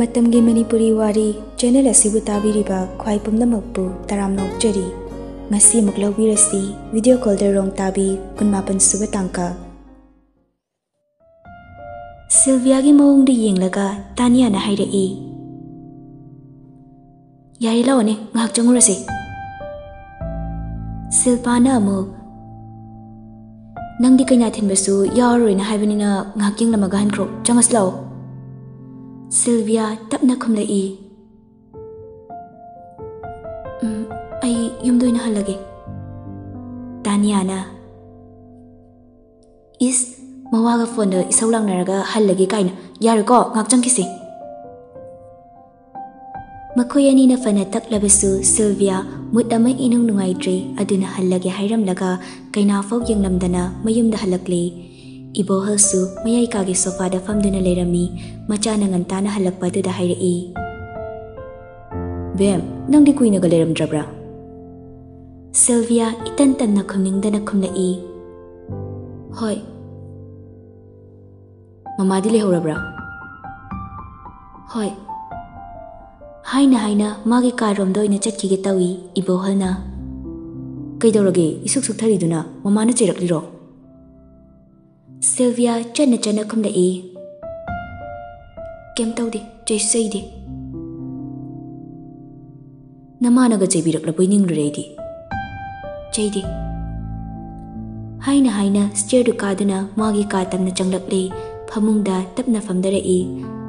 Matamgi Manipuri Wari channel asibu tabiriba khwai pumnamakpu taram nokjari ngasi muklawbirasi video call da rong Tabi kunmapan suba tangka Sylvia gi mawung di yenglaga Tanya na hairei Yari lawne ngak changurasi Silpana amuk Nang di kanya thinbasu yaroi na haibanina ngak yenglamaga hankro changas law Sylvia tapna khumlai ai yumdoi na halage Tanya na is mawaga phone da isaulang naraga halage kaina yar ko ngak changkisi Makoyani na fana taklabasu Sylvia mutama inung nungaidre aduna halage hairamlaga kaina fog yenglamdana mayumda halakle Ibohalsu mayai kage sofa da famduna lerami machana ngantana halakpa da hairei Bem nang di kuina ga leram drabra Sylvia itantan na khumningdana khumlai Hoi Mama di lehorabra Hoi Haina magi karom doina chatkige tawi ibohalna Kaidorage isuk suktariduna mama na chirakliro Sylvia chana khumlai Kem tawdi jaisaydi Namanaga jaibirakla ningrureidi Jaidi Haina stair du kaduna magi katamna changlakle phamungda tapna famdarei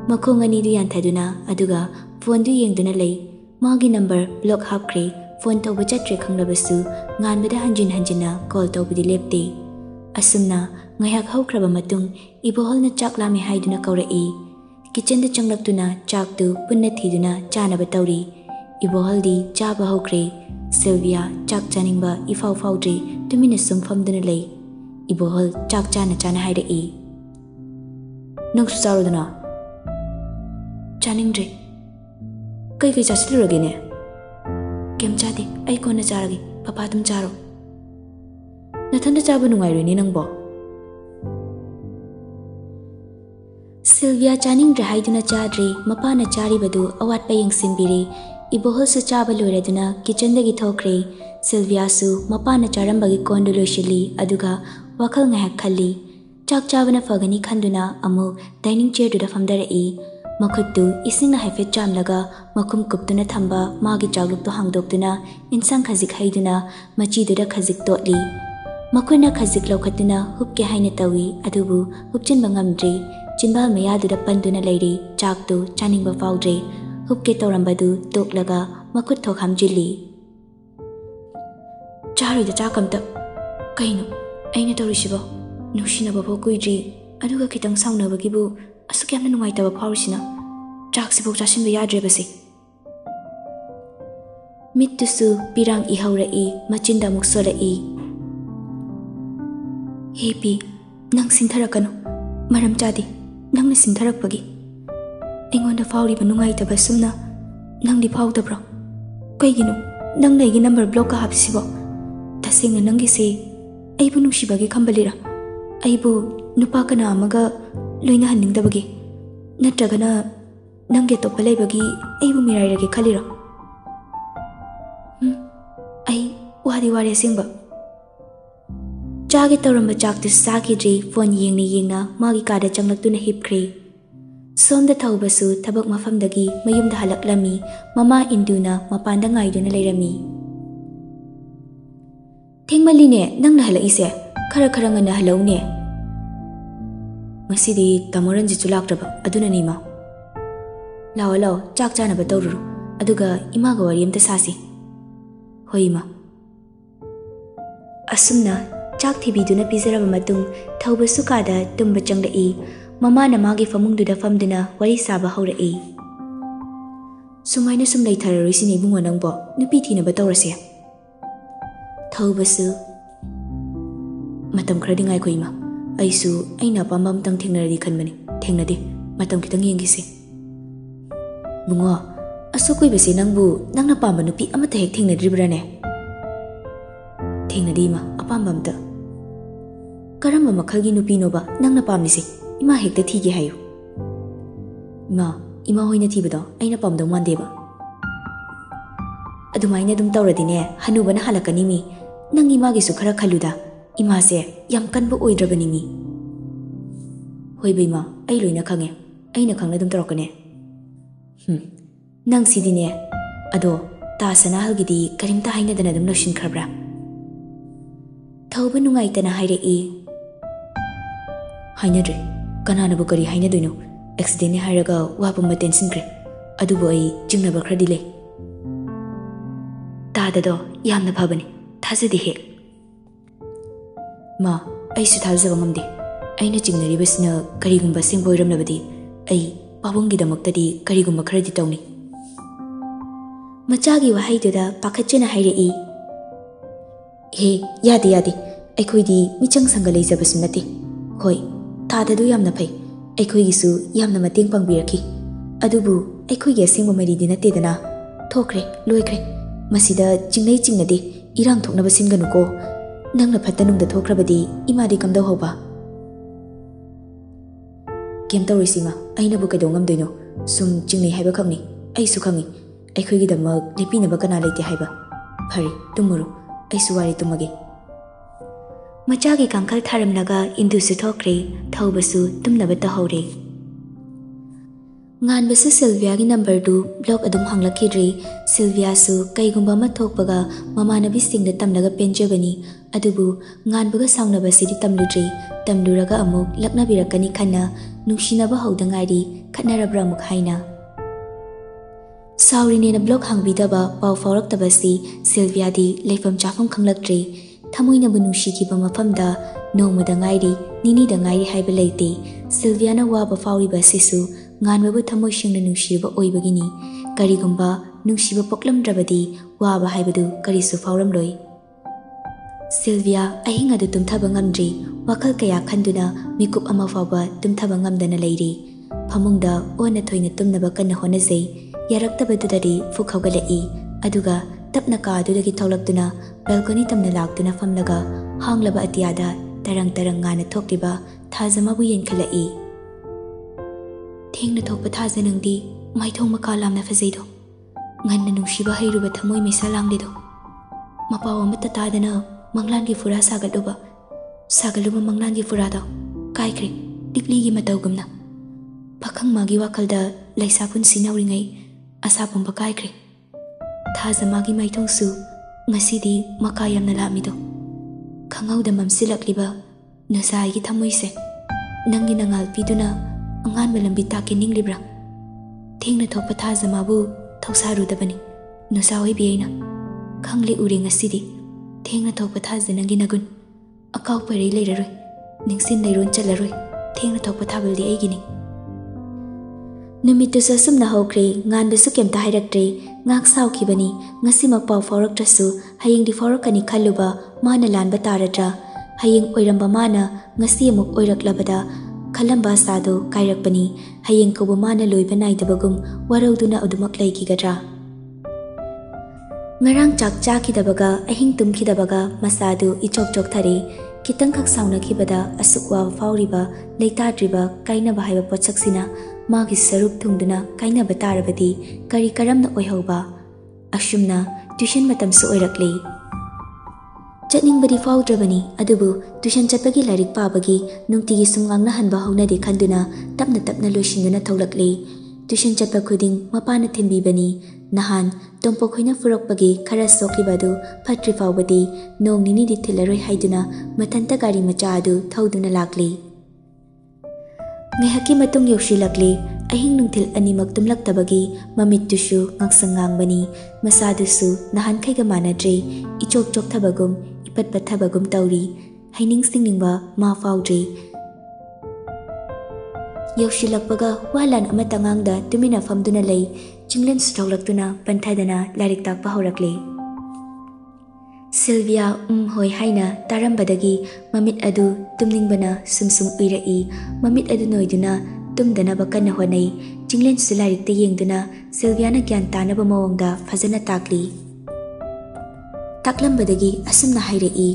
makhong ani du yanthaduna aduga phone du yengduna lei magi number block hapkre phone tawba chatre khanglabasu nganbada hanjina call tawbudi lepte Asumna ngayak haukraba matung iboholna chaklami haiduna kaurei kitchen da changlaktuna chaktu punna thiduna chana batawri iboholdi chaba haukre Sylvia chak chaningba ifau faudri tumina sumfamduna lei ibohol chak chana hairei Nungsu charuduna chaningdre kai chasilurage ne kem chade ai kona charage papa tum charo Nathanda chaba nungaironi nangbo Sylvia chaning haiduna chadri mapana chari badu awat payeng simbiri ibohol su chaba loiraduna kitchen dagi thokre Sylvia su mapana charambagi kondu loishili aduga wakhal ngahak khalli chak chabana fagani khanduna amu dining chair du famdarei makhuttu isingna haifet chamlaga makum kuptuna thamba magi chagluk to hangdoktuna insang khazik haiduna machi du da khazik totli Makuna khazik laukhatuna hupke haina tawi adubu hupchinba ngamdre chinbal mayadura panduna leiri chaktu chaningba faudre hupke tawrambadu toklaga makut thokhamjili Chari da chakamta kaino aina tawrisibo nushina babo kuidri aduga kitang saunabagi asukyamna nungaitaba phaurisina chaksibok chasinba yadrebasi Mittusu pirang ihaurai machinda muksolai Hepi, nang sintharakano, maram chadi, nang na sintharakpagi. Ingon da fauri ba nungai taba sumna, nang di phau tabra. Kaigino, nang naigi number block ka hapsibo. Tasing na nangi se, aibu nungsibagi kambalira. Aibu nupa kana amaga loina hanning dabagi. Natragana nangi topalay bagi aibu mirairage khalira. Ai wari singba. Chagi tawramba chaktu sakidri phone yengna magi kada changlaktuna hipkre Somda thaubasu thabak mafamdagi mayumda halaklami mama induna mapanda ngaiduna leirami Thengmaline nangna halaise khara ngana halawne Masidi tamoran ji chulakraba aduna nima Law chak chana ba tawruru aduga imaga wari amta sasi Hoima Asumna Chak thibiduna pizaraba matung thaubasu kada tumba changlai mama na magi famungduda famduna wari saba haurei Sumaina sum leithararoi sini bungo nangbo nupi thina batawrase Thaubasu Matam khradi ngai khoima aisu aina pambam tang thengnaradi khanmani thengnade matam kitang yengise Bungo asukoi bese nangbu nangna pamba nupi amata hek thengnadribrane Thengnadima apambamta Karamba makhalgi nupi noba nangna pamnisi ima hekta thige hayo Ma ima hoina thibado aina pamdau mandeba adumaina dum tawradine hanubana halakani mi nang ima gi su khara khaluda ima se yam kanbu oidrabani mi hoi beima ai loina khange aina khangna dum tarakane nang sidine ado ta sana halgidi karimta haina dana dum noshin khabra thauba nungai tana haire e haina dre kanana bu kari haina doino accident hairaga wapa ma tension kre adubo ai jingnaba khradi le ta da do yamna bhabani thazadi he ma ai su thazaba ngamde aina jingnari basna karigumba singboiramnabadi ai pabungi damaktadi karigumba khradi tawni machagi wahaiduda pakhachena haire e he yade yade ꯑꯩꯈꯣꯏꯗꯤ ꯃꯤꯆꯪ ꯁꯪꯒ ꯂꯩꯖꯕꯁꯨ ꯅꯠꯇꯦ ꯍꯣꯏ ꯊꯥꯗꯗꯨ ꯌꯥꯝꯅ ꯐꯩ ꯑꯩꯈꯣꯏꯒꯤꯁꯨ ꯌꯥꯝꯅ ꯃꯇꯦꯡ ꯄꯥꯡꯕꯤꯔꯛꯈꯤ ꯑꯗꯨꯕꯨ ꯑꯩꯈꯣꯏꯒꯤ ꯑꯁꯦꯡꯕ ꯃꯔꯤꯗꯤ ꯅꯠꯇꯦꯗꯅ ꯊꯣꯛꯈ꯭ꯔꯦ ꯂꯣꯏꯈ꯭ꯔꯦ ꯃꯁꯤꯗ ꯆꯤꯡꯅꯩ ꯆꯤꯡꯅꯗꯦ ꯏꯔꯥꯡ ꯊꯣꯛꯅꯕ ꯁꯤꯟꯒꯅꯨꯀꯣ ꯅꯪꯅ ꯐꯠꯇ ꯅꯨꯡꯗ ꯊꯣꯛꯈ꯭ꯔꯕꯗꯤ ꯏꯃꯥꯗꯤ ꯀꯝꯗꯧꯍꯧꯕ ꯀꯦꯝ ꯇꯧꯔꯤꯁꯤꯃ ꯑꯩꯅꯕꯨ ꯀꯩꯗꯧ ꯉꯝꯗꯣꯏꯅꯣ ꯁꯨꯝ ꯆꯤꯡꯅꯩ ꯍꯥꯏꯕ ꯈꯛꯅꯤ ꯑꯩꯁꯨ ꯈꯪꯉꯤ ꯑꯩꯈꯣꯏꯒꯤꯗꯃꯛ ꯂꯦꯞꯄꯤꯅꯕ ꯀꯅꯥ ꯂꯩꯇꯦ ꯍꯥꯏꯕ ꯐꯔꯦ ꯇꯨꯝꯃꯨꯔꯣ ꯑꯩꯁꯨ ꯋꯥꯔꯤ ꯇꯨꯝꯃꯒꯦ ꯃꯆꯥꯒꯤ ꯀꯥꯡꯈꯜ ꯊꯥꯔꯝꯂꯒ ꯏꯟꯗꯨꯁꯨ ꯊꯣꯛꯈ꯭ꯔꯦ ꯊꯧꯕꯁꯨ ꯇꯨꯝꯅꯕ ꯇꯧꯍꯧꯔꯦ ꯉꯥꯟꯕꯁꯨ ꯁꯤꯜꯚꯤꯌꯥꯒꯤ ꯅꯝꯕꯔꯗꯨ ꯕ꯭ꯂꯣꯛ ꯑꯗꯨꯝ ꯍꯪꯂꯛꯈꯤꯗ꯭ꯔꯦ ꯁꯤꯜꯚꯤꯌꯥꯁꯨ ꯀꯩꯒꯨꯝꯕ ꯑꯃ ꯊꯣꯛꯄꯒ ꯃꯃꯥꯟꯅꯕꯤꯁꯤꯡꯗ ꯇꯝꯂꯒ ꯄꯦꯟꯖꯕꯅꯤ ꯑꯗꯨꯕꯨ ꯉꯥꯟꯕꯒ ꯁꯥꯎꯅꯕꯁꯤꯗꯤ ꯇꯝꯂꯨꯗ꯭ꯔꯦ ꯇꯝꯂꯨꯔꯒ ꯑꯃꯨꯛ ꯂꯛꯅꯕꯤꯔꯛꯀꯅꯤ ꯈꯟꯅ ꯅꯨꯡꯁꯤꯅꯕ ꯍꯧꯗ ꯉꯥꯏꯔꯤ ꯈꯠꯅꯔꯕ꯭ꯔꯥ ꯑꯃꯨꯛ ꯍꯥꯏꯅ ꯁꯥꯎꯔꯤꯅꯦꯅ ꯕ꯭ꯂꯣꯛ ꯍꯥꯡꯕꯤꯗꯕ ꯄꯥꯎ ꯐꯥꯎꯔꯛꯇꯕꯁꯤ ꯁꯤꯜꯚꯤꯌꯥꯗꯤ ꯂꯩꯐꯝ ꯆꯥꯐꯝ ꯈꯪꯂꯛꯇ꯭ꯔꯦ ꯊꯃꯣꯏꯅꯕꯨ ꯅꯨꯡꯁꯤꯈꯤꯕ ꯃꯐꯝꯗ ꯅꯣꯡꯃꯗ ꯉꯥꯏꯔꯤ ꯅꯤꯅꯤꯗ ꯉꯥꯏꯔꯤ ꯍꯥꯏꯕ ꯂꯩꯇꯦ ꯁꯤꯜꯚꯤꯌꯥꯅ ꯋꯥꯕ ꯐꯥꯎꯔꯤꯕ ꯑꯁꯤꯁꯨ ꯉꯥꯟꯕꯕꯨ ꯊꯃꯣꯏ ꯁꯦꯡꯅ ꯅꯨꯡꯁꯤꯔꯕ ꯑꯣꯏꯕꯒꯤꯅꯤ ꯀꯔꯤꯒꯨꯝꯕ ꯅꯨꯡꯁꯤꯕ ꯄꯣꯛꯂꯝꯗ꯭ꯔꯕꯗꯤ ꯋꯥꯕ ꯍꯥꯏꯕꯗꯨ ꯀꯔꯤꯁꯨ ꯐꯥꯎꯔꯝꯂꯣꯏ ꯁꯤꯜꯚꯤꯌꯥ ꯑꯍꯤꯡ ꯑꯗꯨ ꯇꯨꯝꯊꯕ ꯉꯝꯗ꯭ꯔꯤ ꯋꯥꯈꯜ ꯀꯌꯥ ꯈꯟꯗꯨꯅ ꯃꯤꯀꯨꯞ ꯑꯃ ꯐꯥꯎꯕ ꯇꯨꯝꯊꯕ ꯉꯝꯗꯅ ꯂꯩꯔꯤ ꯐꯃꯨꯡꯗ ꯑꯣꯟꯅ ꯊꯣꯏꯅ ꯇꯨꯝꯅꯕ ꯀꯟꯅ ꯍꯣꯠꯅꯖꯩ ꯌꯥꯔꯛꯇꯕꯗꯨꯗꯗꯤ ꯐꯨꯛ ꯍꯧꯒꯠꯂꯛꯏ ꯑꯗꯨꯒ ꯇꯞꯅ ꯀꯥꯗꯨꯗꯒꯤ ꯊꯣꯛꯂꯛꯇꯨꯅ ꯕꯦꯜꯀꯣꯅꯤ ꯇꯝꯅ ꯂꯥꯛꯇꯨꯅ ꯐꯝꯂꯒ ꯍꯥꯡꯂꯕ ꯑꯇꯤꯌꯥꯗ ꯇꯔꯪ ꯇꯔꯪ ꯉꯥꯟꯅ ꯊꯣꯛꯂꯤꯕ ꯊꯥꯖꯃꯕꯨ ꯌꯦꯡꯈꯠꯂꯛꯏ ꯊꯦꯡꯅ ꯊꯣꯛꯄ ꯊꯥꯖ ꯅꯪꯗꯤ ꯃꯥꯏꯊꯣꯡ ꯃꯀꯥ ꯂꯥꯝꯅ ꯐꯖꯩꯗꯣ ꯉꯟꯅ ꯅꯨꯡꯁꯤꯕ ꯍꯩꯔꯨꯕ ꯊꯃꯣꯏ ꯃꯩꯁꯥ ꯂꯥꯡꯂꯤꯗꯣ ꯃꯄꯥꯎ ꯑꯃꯠꯇ ꯇꯥꯗꯅ ꯃꯪꯂꯥꯟꯒꯤ ꯐꯨꯔꯥ ꯁꯥꯒꯠꯂꯨꯕ ꯃꯪꯂꯥꯟꯒꯤ ꯐꯨꯔꯥꯗꯣ ꯀꯥꯏꯈ꯭ꯔꯦ ꯂꯤꯛꯂꯤꯒꯤ ꯃꯇꯧꯒꯨꯝꯅ ꯄꯥꯈꯪ ꯃꯥꯒꯤ ꯋꯥꯈꯜꯗ ꯂꯩꯁꯥ ꯄꯨꯟꯁꯤ ꯅꯧꯔꯤꯉꯩ ꯑꯁꯥ ꯄꯨꯝꯕ ꯀꯥꯏꯈ꯭ꯔꯦ ꯊꯥꯖ ꯃꯥꯒꯤ ꯃꯥꯏꯊꯣꯡꯁꯨ ꯉꯁꯤꯗꯤ ꯃꯀꯥ ꯌꯥꯝꯅ ꯂꯥꯝꯃꯤꯗꯣ ꯈꯪꯍꯧꯗ ꯃꯝꯁꯤꯜꯂꯛꯂꯤꯕ ꯅꯨꯡꯁꯥꯒꯤ ꯊꯃꯣꯏꯁꯦ ꯅꯪꯒꯤ ꯅꯉꯥꯜ ꯄꯤꯗꯨꯅ ꯑꯉꯥꯟꯕ ꯂꯝꯕꯤ ꯇꯥꯛꯀꯦ ꯅꯤꯡꯂꯤꯕ꯭ꯔꯥ ꯊꯦꯡꯅ ꯊꯣꯛꯄ ꯊꯥꯖ ꯃꯥꯕꯨ ꯊꯧꯁꯥꯔꯨꯗꯕꯅꯤ ꯅꯨꯡꯁꯥ ꯑꯣꯏꯕꯤ ꯑꯩꯅ ꯈꯪꯂꯦ ꯎꯔꯦ ꯉꯁꯤꯗꯤ ꯊꯦꯡꯅ ꯊꯣꯛꯄ ꯊꯥꯖ ꯅꯪꯒꯤ ꯅꯒꯨꯟ ꯑꯀꯥꯎ ꯄꯔꯩ ꯂꯩꯔꯔꯣꯏ ꯅꯤꯡꯁꯤꯟ ꯂꯩꯔꯣꯟ ꯆꯠꯂꯔꯣꯏ ꯊꯦꯡꯅ ꯊꯣꯛꯄ ꯊꯥꯕꯜꯗꯤ ꯑꯩꯒꯤꯅꯤ ꯅꯨꯃꯤꯠꯇꯨꯁꯨ ꯑꯁꯨꯝꯅ ꯍꯧꯈ꯭ꯔꯦ ꯉꯥꯟꯕꯁꯨ ꯀꯩꯝꯇ ꯍꯥꯏꯔꯛꯇ꯭ꯔꯦ ꯉꯥꯛ ꯁꯥꯎꯈꯤꯕꯅꯤ ꯉꯁꯤꯃꯛ ꯄꯥꯎ ꯐꯥꯎꯔꯛꯇ꯭ꯔꯁꯨ ꯍꯌꯦꯡꯗꯤ ꯐꯥꯎꯔꯛꯀꯅꯤ ꯈꯜꯂꯨꯕ ꯃꯥꯅ ꯂꯥꯟꯕ ꯇꯥꯔꯗ꯭ꯔꯥ ꯍꯌꯦꯡ ꯑꯣꯏꯔꯝꯕ ꯃꯥꯅ ꯉꯁꯤ ꯑꯃꯨꯛ ꯑꯣꯏꯔꯛꯂꯕꯗ ꯈꯜꯂꯝꯕ ꯑꯁꯥꯗꯣ ꯀꯥꯏꯔꯛꯄꯅꯤ ꯍꯌꯦꯡ ꯀꯧꯕ ꯃꯥꯅ ꯂꯣꯏꯕ ꯅꯥꯏꯗꯕꯒꯨꯝ ꯋꯥꯔꯧꯗꯨꯅ ꯑꯗꯨꯃꯛ ꯂꯩꯈꯤꯒꯗ꯭ꯔꯥ ꯉꯔꯥꯡ ꯆꯥꯛ ꯆꯥꯈꯤꯗꯕꯒ ꯑꯍꯤꯡ ꯇꯨꯝꯈꯤꯗꯕꯒ ꯃꯁꯥꯗꯨ ꯏꯆꯣꯛ ꯆꯣꯛꯊꯔꯦ ꯈꯤꯇꯪꯈꯛ ꯁꯥꯎꯅꯈꯤꯕꯗ ꯑꯁꯨꯛ ꯋꯥꯕ ꯐꯥꯎꯔꯤꯕ ꯂꯩꯇꯥꯗ꯭ꯔꯤꯕ ꯀꯥꯏꯅꯕ ꯍꯥꯏꯕ ꯄꯣꯠꯁꯛꯁꯤꯅ ꯃꯥꯒꯤ ꯁꯔꯨꯛ ꯊꯨꯡꯗꯨꯅ ꯀꯥꯏꯅꯕ ꯇꯥꯔꯕꯗꯤ ꯀꯔꯤ ꯀꯔꯝꯅ ꯑꯣꯏꯍꯧꯕ ꯑꯁꯨꯝꯅ ꯇ꯭ꯌꯨꯁꯟ ꯃꯇꯝꯁꯨ ꯑꯣꯏꯔꯛꯂꯤ ꯆꯠꯅꯤꯡꯕꯗꯤ ꯐꯥꯎꯗ꯭ꯔꯕꯅꯤ ꯑꯗꯨꯕꯨ ꯇ꯭ꯌꯨꯁꯟ ꯆꯠꯄꯒꯤ ꯂꯥꯏꯔꯤꯛ ꯄꯥꯕꯒꯤ ꯅꯨꯡꯇꯤꯒꯤ ꯁꯨꯝ ꯉꯥꯡꯅꯍꯟꯕ ꯍꯧꯅꯗꯦ ꯈꯟꯗꯨꯅ ꯇꯞꯅ ꯇꯞꯅ ꯂꯣꯏꯁꯤꯟꯗꯨꯅ ꯊꯣꯛꯂꯛꯂꯤ ꯇ꯭ꯌꯨꯁꯟ ꯆꯠꯄ ꯈꯨꯗꯤꯡ ꯃꯄꯥꯅ ꯊꯤꯟꯕꯤꯕꯅꯤ ꯅꯍꯥꯟ ꯇꯣꯝꯄꯣꯛꯈꯣꯏꯅ ꯐꯨꯔꯛꯄꯒꯤ ꯈꯔ ꯁꯣꯛꯈꯤꯕ ꯑꯗꯨ ꯐꯠꯇ꯭ꯔꯤ ꯐꯥꯎꯕꯗꯤ ꯅꯣꯡ ꯅꯤꯅꯤꯗꯤ ꯊꯤꯜꯂꯔꯣꯏ ꯍꯥꯏꯗꯨꯅ ꯃꯊꯟꯇ ꯒꯥꯔꯤ ꯃꯆꯥ ꯑꯗꯨ ꯊꯧꯗꯨꯅ ꯂꯥꯛꯂꯤ ꯉꯥꯏꯍꯥꯛꯀꯤ ꯃꯇꯨꯡ ꯌꯧꯁꯤꯜꯂꯛꯂꯤ ꯑꯍꯤꯡ ꯅꯨꯡꯊꯤꯜ ꯑꯅꯤꯃꯛ ꯇꯨꯝꯂꯛꯇꯕꯒꯤ ꯃꯃꯤꯠꯇꯨꯁꯨ ꯉꯥꯡꯁꯪ ꯉꯥꯡꯕꯅꯤ ꯃꯁꯥꯗꯨꯁꯨ ꯅꯍꯥꯟꯈꯩꯒ ꯃꯥꯟꯅꯗ꯭ꯔꯦ ꯏꯆꯣꯛ ꯆꯣꯛꯊꯕꯒꯨꯝ ꯏꯄꯠ ꯄꯠꯊꯕꯒꯨꯝ ꯇꯧꯔꯤ ꯍꯩꯅꯤꯡ ꯁꯤꯡꯅꯤꯡꯕ ꯃꯥ ꯐꯥꯎꯗ꯭ꯔꯤ ꯌꯧꯁꯤꯜꯂꯛꯄꯒ ꯋꯥꯂꯥꯟ ꯑꯃꯠꯇ ꯉꯥꯡꯗ ꯇꯨꯃꯤꯟꯅ ꯐꯝꯗꯨꯅ ꯂꯩ ꯆꯤꯡꯂꯦꯟꯁꯨ ꯊꯣꯛꯂꯛꯇꯨꯅ ꯄꯟꯊꯗꯅ ꯂꯥꯏꯔꯤꯛ ꯇꯥꯛꯄ ꯍꯧꯔꯛꯂꯤ ꯁꯤꯜꯚꯤꯌꯥ ꯍꯣꯏ ꯍꯥꯏꯅ ꯇꯥꯔꯝꯕꯗꯒꯤ ꯃꯃꯤꯠ ꯑꯗꯨ ꯇꯨꯝꯅꯤꯡꯕꯅ ꯁꯨꯝ ꯎꯏꯔꯛꯏ ꯃꯃꯤꯠ ꯑꯗꯨ ꯅꯣꯏꯗꯨꯅ ꯇꯨꯝꯗꯅꯕ ꯀꯟꯅ ꯍꯣꯠꯅꯩ ꯆꯤꯡꯂꯦꯟꯁꯨ ꯂꯥꯏꯔꯤꯛꯇ ꯌꯦꯡꯗꯨꯅ ꯁꯤꯜꯚꯤꯌꯥꯅ ꯒ꯭ꯌꯥꯟ ꯇꯥꯅꯕ ꯃꯑꯣꯡꯗ ꯐꯖꯅ ꯇꯥꯛꯂꯤ ꯇꯥꯛꯂꯝꯕꯗꯒꯤ ꯑꯁꯨꯝꯅ ꯍꯥꯏꯔꯛꯏ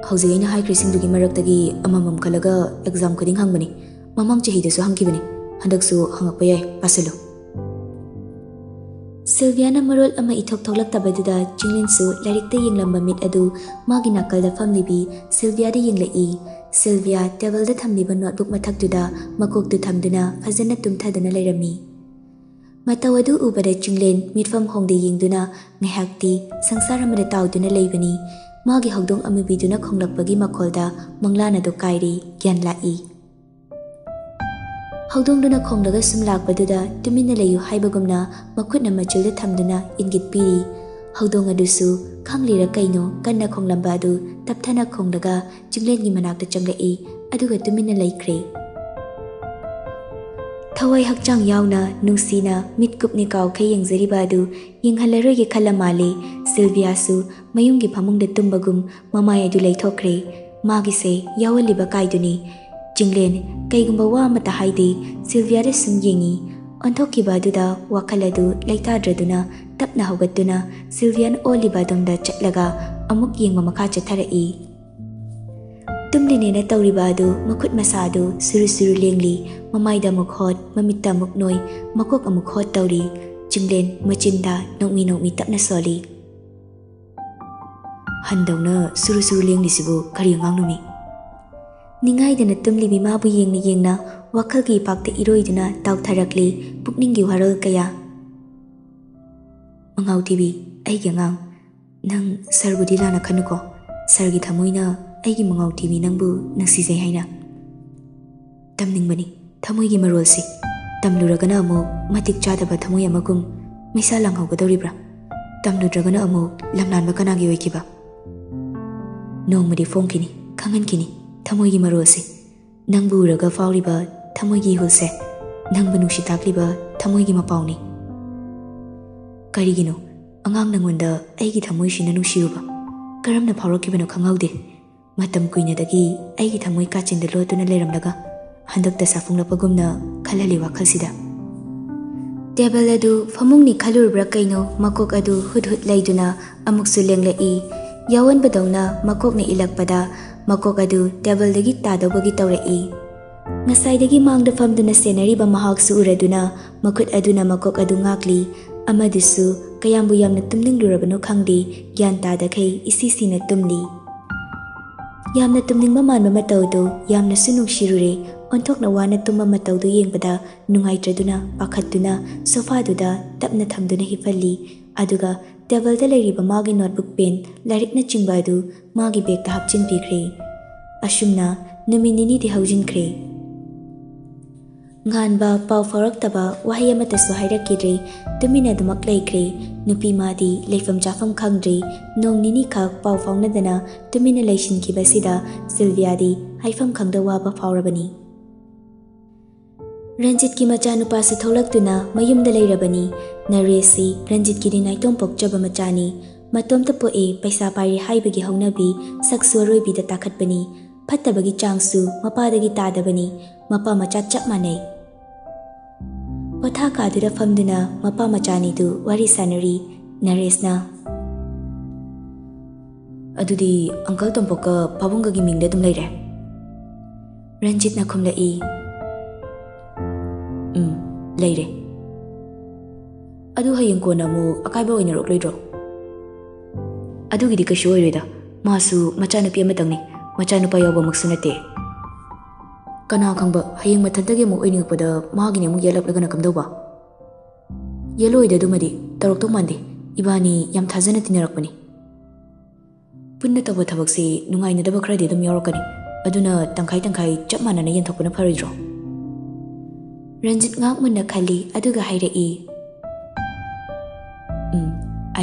ꯍꯧꯖꯤꯛ ꯑꯩꯅ ꯍꯥꯏꯈ꯭ꯔꯤꯁꯤꯡꯗꯨꯒꯤ ꯃꯔꯛꯇꯒꯤ ꯑꯃꯃꯝ ꯈꯜꯂꯒ ꯑꯦꯛꯖꯥꯝ ꯈꯨꯗꯤꯡ ꯍꯪꯕꯅꯤ ꯃꯃꯥꯡ ꯆꯍꯤꯗꯁꯨ ꯍꯪꯈꯤꯕꯅꯤ Handaksu hangakpa yai pasalo. Sylviana marol ama ithok tholaktabaduda Jinglinsu larikta yenglamba mit adu magi nakalda famlibi Sylviada yenglai. Sylvia table da thamliba notebook mathaktuda makoktu thamduna fazana tumthaduna lairami. Matawadu ubada Jinglin mitfam hongde yengduna ngahakti sangsaramada tawduna leibani. Magi hogdong amibiduna khonglakpagi makolda manglana do kairi gyan lai. Hogdongduna khonglaga sumlakpaduda tumina layu haibagumna makhutna machilda thamduna ingit piri. Hogdong adusu khanglira kaino kanna khonglamba adu tapthana khonglaga Jinglengi manakta changlai aduga tumina laikre. Thawai hakchang yauna nungsina mitkupni kaw khay yengzariba adu yenghallaroi khalamale. Sylvia su mayunggi phamungda tumbagum mamai adu laithokre. Magi se yawaliba kaiduni. Jinglen kaigumba wa mata haide Sylvia re sum yengi. Onthokiba aduda wakhaladu laitadraduna tapna hogatuna Sylvian oliba domda chatlaga amuk yengma makha chatharai. Tumlinena tawriba adu makhut masadu suru suru lengli mamaida mukhot mamitta muknoi makok amukhot tawri. Jinglen machinda nokmi tapna soli. Handawna suru suru lengli sibu kari ngangnumi. Ningaidana tumlibi mabu yengna wakhalgi pakta iroiduna tawtharakli pukninggi warol kaya. Mangau TV aigi ngang nang sarbudi lana khanuko sargi thamoina aigi Mangau TV nangbu nangsijai haina. Tamningbani thamoigi marolsi tamluragana amuk matik chadaba thamoi amagum maisa langhaugadoribra. Tamludragana amuk lamnanba kanagi oikiba. Nongmadi fongkini khangankini thamoigi marolsi nangbu uraga fauriba thamoigi hulse nangbu nungsitakliba thamoigi mapauni. Karigino angang nangonda aigi thamoi sina nungsiruba karamna phaurakibano khangaude. Matam kuinadagi aigi thamoi kachinda lotuna leiramlaga handakta safunglapagumna khalali wakhalsida. Table adu famungni khalurubra kaino makok adu hudhut laiduna amuksu lenglai. Yawan badawna makokna ilakpada makok adu table dagi tadawbagi tawrai. Ngasaidagi mangda famduna senariba mahaksu uraduna makut aduna makok adu ngakli. Amadusu kayambu yamna tumninglurabano khangdi gyan tadakai isisina tumli. Yamna tumningba manba matawdu yamna sunungshirure onthokna wana tumba matawdu yengbada nungaitraduna pakhatuna sofaduda tapna thamduna hifalli. Aduga table da lairiba magi notebook pen larikna chingba adu magi bag ta hapchin pikre. Ashumna numinini di haujinkre. Nganba pau faraktaba wahai amatasu hairakidre tumina dumak laikre. Nupi madi leifam chafam khangdre nong nini khak pau faunadana tumina laishinkibasida Sylvia di haifam khangda waba faurabani. Ranjit ki macha nupa si tholaktuna mayumda lairabani. Naresi Ranjit ki dinaitom pokjaba machani matomta poe paisa pairi haibagi haunabi saksuaroi bida takhatbani. Phattabagi changsu mapadagi tadabani mapa macha chap manai. Potha kadura famduna mapa machani du wari sanari. Naresna adudi uncle tompoka pabungagi mingda dum leire. Ranjit na khumlai. Leire. Adu hayeng kona mu akaiba oina rokloidro. Adugidi kashu oiroida masu machanupi amatangni machanupa yawba maksunate. Kana khangba hayeng mathantage mu oiningpada magini mu yalaplagana kamdauba. Yeloida dumadi tarokto mande ibani yam thajana tinarakpani. Punna taba thabakse nungaina daba khradi dum yarakani aduna tangkai chap manana yenthokpana pharidro. Ranjit ngak munna khali aduga hairai.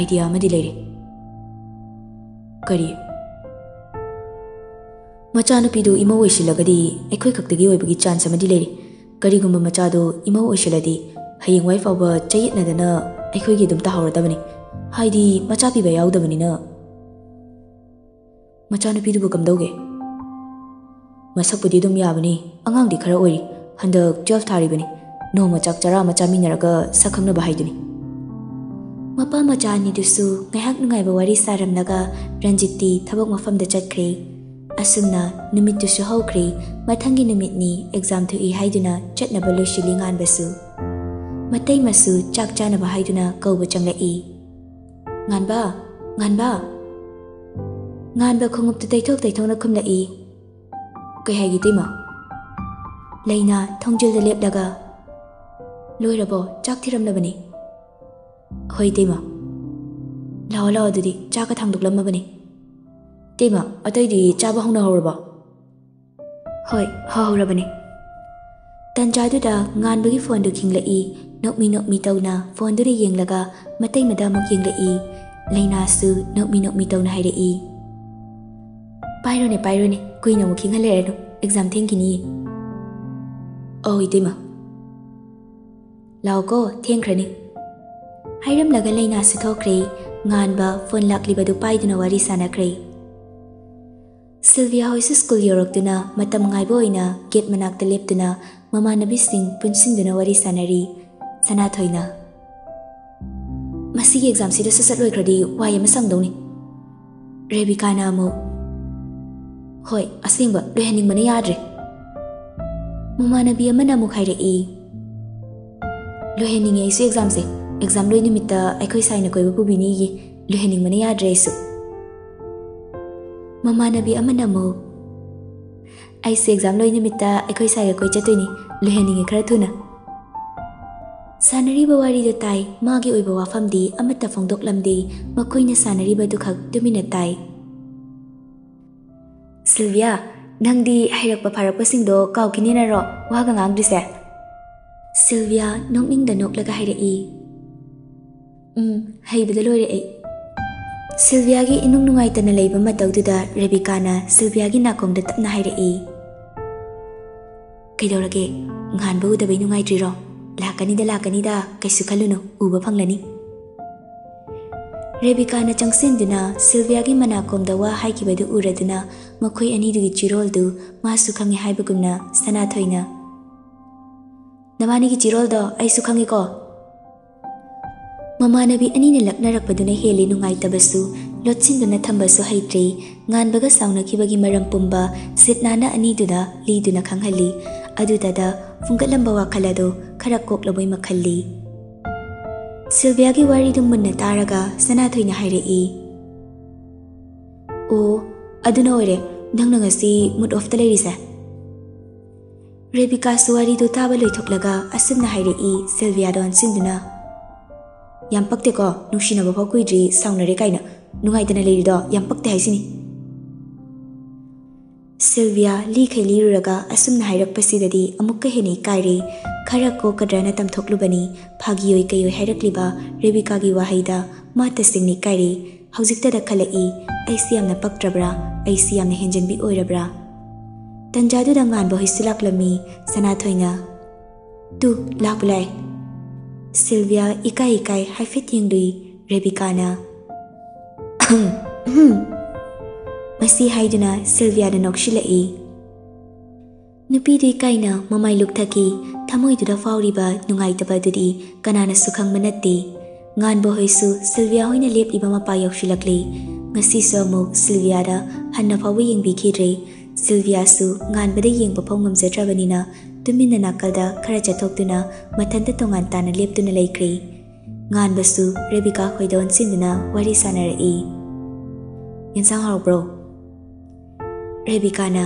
Idea amadi leire. Kari machanupidu ima oisilagadi aikhoi khaktagi oibagi chance amadi leire. Karigumba machado ima oisiladi hayeng wai fawba chayitnadana aikhoi dum tahauradabani. Haidi machapiba yaudabani na machanupidu kamdauge. Masakpudi dum yabani angangdi khara oiri handak 12 tharibani. No machak chara machaminaraga sakhangna bahaiduni. Mapa machani dusu ngahak nungaiba wari saramnaga Ranjiti thabak mafamda chatkre. असुमना नुमितुसु हौख्रे मथंगी नुमितनी exam थुई हाइदुना चटनबा लोइसिलि nganbasu matai masu chak chanaba haiduna kauba changlai nganba nganba khonguptu taithok khumlai kai haigi tima leina thongjil da lepdaga loirabo chak thiramnabani hoi tima lao dudi chaka thangduklamabani tima atai di chaba hongna horba hoi horabani tanjaduda nganbagi phone du khinglai nokmi tawna phone du yenglaga matai madamuk yenglai leina su nokmi tawna hairei pairone kuina mu khinghalero exam thengkini oi tima lauko thengkhrani hairam laga leina su thokre nganba phone laklibadu paiduna wari sanakre Sylvia hoisu school yorokduna matam ngaibo oina gate manakta leptuna mamanabi sing punsinduna wari sanari Sanathoina masigi exam sida sasat loikradi wai ama sangdoni Rebecca na mo hoi asingba loihaning mana yadre mamanabi amana mu khairei loihaning ei su exam loi nimita aikhoi saina koiba pubini gi loihaning mana yadre su mamanabi amana mo ai se exam loi nimita aikhoi saiga koi chatoini loihaning khara thuna Sanariba wari do tai magi oiba wafamdi amata phongdoklamdi makoina sanariba du khak tumina tai Sylvia nangdi hairakpa pharakpa singdo kawkinina ro waga ngangdrise Sylvia nongning da noklaga hairei haibada loire ei Sylvia gi inung nungai tana leiba matawduda Rebecca na Sylvia gi nakongda tapna hairei kaidorage nganba udabai nungai triro lakani da kaisu khaluno uba phanglani Rebecca na changsinduna Sylvia gi manakomda wa haikibadu uraduna makhoi ani du chirol du masu khangi haibagumna Sanathoina namani gi chirol do ai su khangi ko mamanabi ani ne laknarakpaduna heli nungai tabasu lotsinduna thambasu haitre nganbaga saunakibagi maram pumba sitnana ani duda liduna khanghali adudada fungalamba wakhalado khara koklaboi makhalli Sylvia gi wari dum munna taraga Sanathoina hairei o aduna ore nangna ngasi mood of the ladies Rebecca suwari do taba loithoklaga asumna hairei Sylvia don sinduna yam pakte ko nushina ba kuidri saunare kaina nungai tana leiri do yam pakte haisini Sylvia li khaili ruraga asumna hairak pasidadi amukka heni kaire khara ko kadrana tamthoklubani phagiyoi kayoi hairakliba Rebecca gi wahaida mata singni kaire haujikta da khalai aisi amna paktrabra aisi amna henjanbi oirabra tanjadu da ngan bo hisilaklami Sanathoina tu lakbulai Sylvia ikai haifet yengdui Rebecca na Masi haiduna Sylvia da nokshilai nupi dui kaina mamai lukthaki thamoi duda fauriba nungai tabadudi kanana sukhang manatti nganbo hoisu Sylvia hoina lep iba mapa yokshilakli ngasi somu Sylvia da hanna fawi yengbi khidre Sylvia su nganbada yengba phongam jatrabanina tumina nakalda khara chathokduna mathanta tongan tana leptuna laikri nganbasu Rebecca khoidon sinduna wari sanarei insang haro bro Rebecca na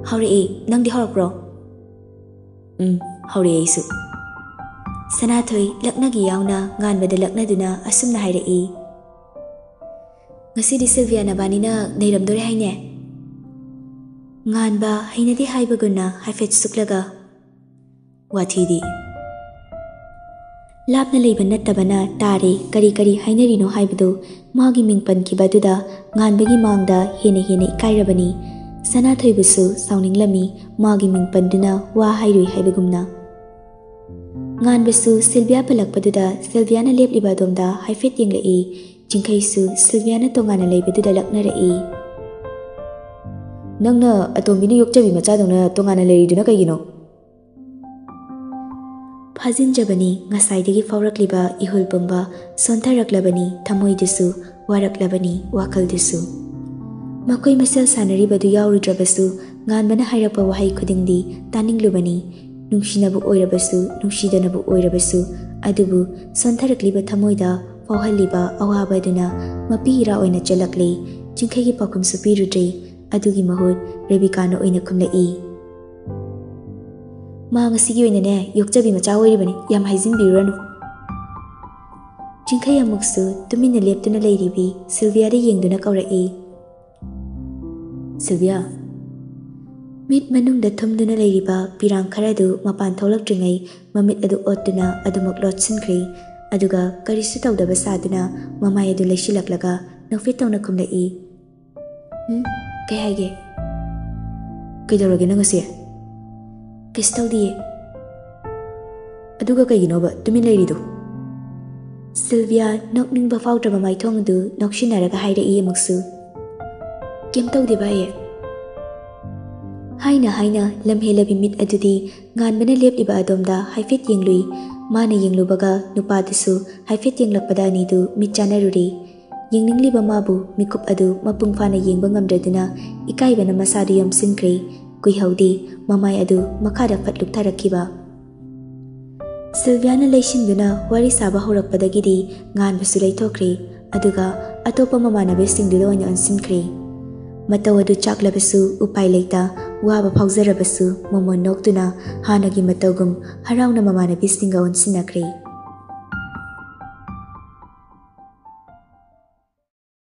haurei nangdi haro bro haurei su Sanathoi laknagi yauna nganbada laknaduna asumna hairei ngasi di Sylvia na banina neiramdore haine nganba hainadi haibaguna haifet suklaga wathidi lapna leiba nattabana tare kari hainarino haibadu magi mingpan kibaduda nganbagi mangda hene ikairabani Sanathoy busu sauninglami magi mingpanduna wa hairui haibagumna nganbasu Sylvia palakpaduda Sylvia na lepliba domda haifet yenglai jingkhaisu Sylvia na tongana leibaduda laknarai nangna atombini yokchabi machadongna tongana leiriduna kaigino Fajinjabani ngasaidagi faurakliba ihulpamba sontaraklabani thamoidusu waraklabani wakaldusu Makoi masel sanaribadu yauridrabasu nganbana hairapa wahai khudingdi taninglubani nungshinabu oirabasu nungshidanabu oirabasu adubu sontharakliba thamoida fauhalliba awabaduna mapira oina chalakle jinkhagi pakum supirudre adugi mahut Rebikana oina khumlai ma ngasigi oina ne yokjabi macha oiribani yam haijin biranu jinkhai amuksu tumina leptuna leiribi Sylvia de yengduna kaurai Sylvia mit manungda thumduna leiriba pirang kharadu mapan tholakdringai mamit adu ottuna adumak lotsinkhri aduga karisu tawdaba saduna mamai adu leisilaklaga nofitawna khumlai kay haige kaidawrage nangase kistawdiye aduga kaiginoba tumin leirido Sylvia nokningba fawdraba maithongdu nokshinaraga hairai amaksu kem tawde baye haina lamhelabi mit adudi nganbana lepliba adomda haifet yenglui mana yenglubaga nupadisu haifet yenglakpada anidu mit chanaruri yengngingliba mabu mikup adu mapungfana yengba ngamdraduna ikaibana masadu yamsinkre kuihaudi mamai adu makhada fatluk tharakkiba Sylviana leishinduna wari saba horakpadagidi nganbasu leithokre aduga atopa mamanabesingduda oina ansinkre matau adu chaklabasu upai leita waba phawjarabasu momon noktuna hanagi matawgum harauna mamanabisinga onsinakre